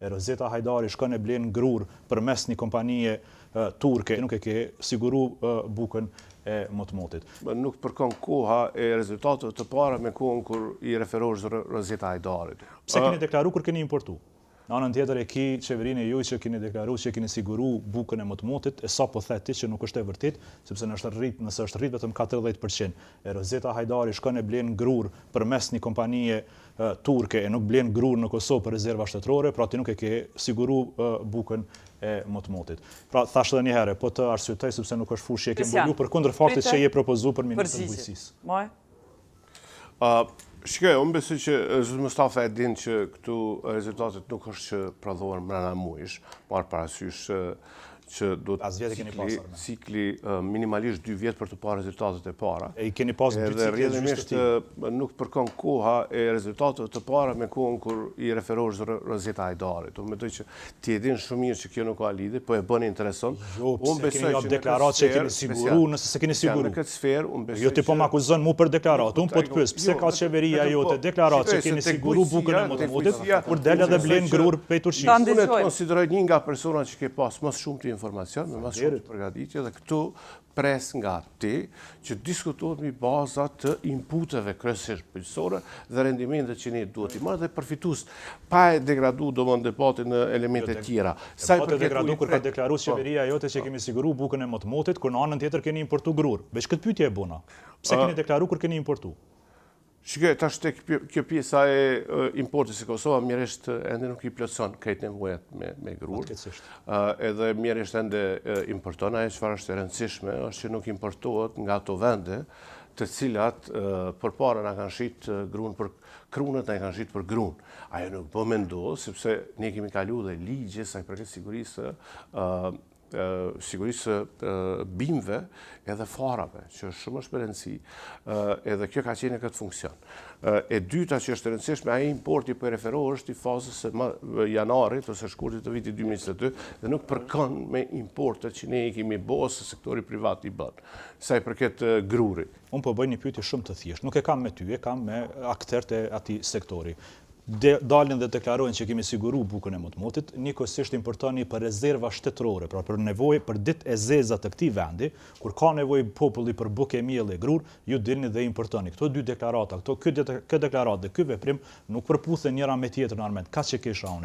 E Rozeta Hajdari shkon e blen grur përmes një kompanije turke, nuk e ke siguru bukën e motmotit. Nuk përkon koha e rezultateve të para me kohën kur i referohesh Rozeta Hajdarit. Pse keni deklaru kur keni importu? Në anën tjetër e ki qeverinë e juaj që keni deklaruar që keni siguru bukën e motmotit, e sa po theti që nuk është e vërtet, sepse nëse është rrit vetëm 40%. E Rozeta Hajdari shkon e blen grur përmes një kompanije turke, e nuk blen grur në Kosovë për rezerva shtetërore, pra ti nuk e ke siguru bukën e motmotit. Pra thash edhe një herë, po të arsyetoj sepse nuk është fushë që e ke mbulu përkundër faktit që je propozuar për ministrin e bujqësisë. Shikoj, unë besoj që Zot Mustafa e din që këtu rezultatet nuk është që prodhohen brenda muajsh, marr parasysh që do të cikli minimalisht 2 vjet për të parë rezultatet e para. E i keni pas 2 ciklet rrjedhimisht nuk përkon koha e rezultateve të para me kohën kur i referohesh Rozeta Hajdarit. Unë mendoj që ti e din shumë mirë që kjo nuk ka lidhje, po e bën intereson. Unë besoj që deklaratë që keni siguru, nëse se keni siguru. Në këtë sferë, unë besoj. Jo ti po më akuzon mua për deklaratë. Unë po të pyes, pse ka qeveria jote deklaratë që keni siguru bukën e motmotit, kur del edhe blen grur pej Turqisë. Unë e konsideroj një nga personat që ke pas më shumë informacion, me mas shumë të përgatitje, dhe këtu pres nga ti që diskutohet mbi baza të inputeve kryesisht bujqësore dhe rendimentet që ne duhet i marrë dhe përfitus pa e degradu domon debatin në elemente tjera. Sa i degradu kur ka deklaruar qeveria jote që kemi siguru bukën e motmotit, kur në anën tjetër keni importu grur. Veç këtë pyetje e bona. Pse keni deklaruar kur keni importu? Shikoj, tash tek kjo pjesa e importit se Kosova mjerisht ende nuk i plotson këtë nevojat me grur. Edhe mjerisht ende importon, ajo çfarë është e rëndësishme është që nuk importohet nga ato vende të cilat përpara na kanë shit gruan për krunët, na kanë shit për gruan. Ajo nuk po mendoj sepse ne kemi kaluar dhe ligje sa i përket sigurisë bimëve edhe farave, që është shumë është rëndësi, edhe kjo ka qenë këtë funksion. E dyta që është rëndësishme, ai importi po referohesh i fazës së janarit ose shkurtit të vitit 2022 dhe nuk përkon me importet që ne i kemi bërë ose sektori privat i bën. Sa i përket grurit. Unë po bëj një pyetje shumë të thjeshtë. Nuk e kam me ty, e kam me aktorët e atij sektori. Dalin dhe deklarojnë që kemi siguru bukën e motmotit, njëkohësisht importoni për rezerva shtetërore, pra për nevojë për ditë e zeza të këtij vendi, kur ka nevojë populli për bukë e mielli e grur, ju dilni dhe importoni. Këto dy deklarata, kjo deklaratë dhe ky veprim nuk përputhen njëra me tjetrën armend, kaq që kisha unë.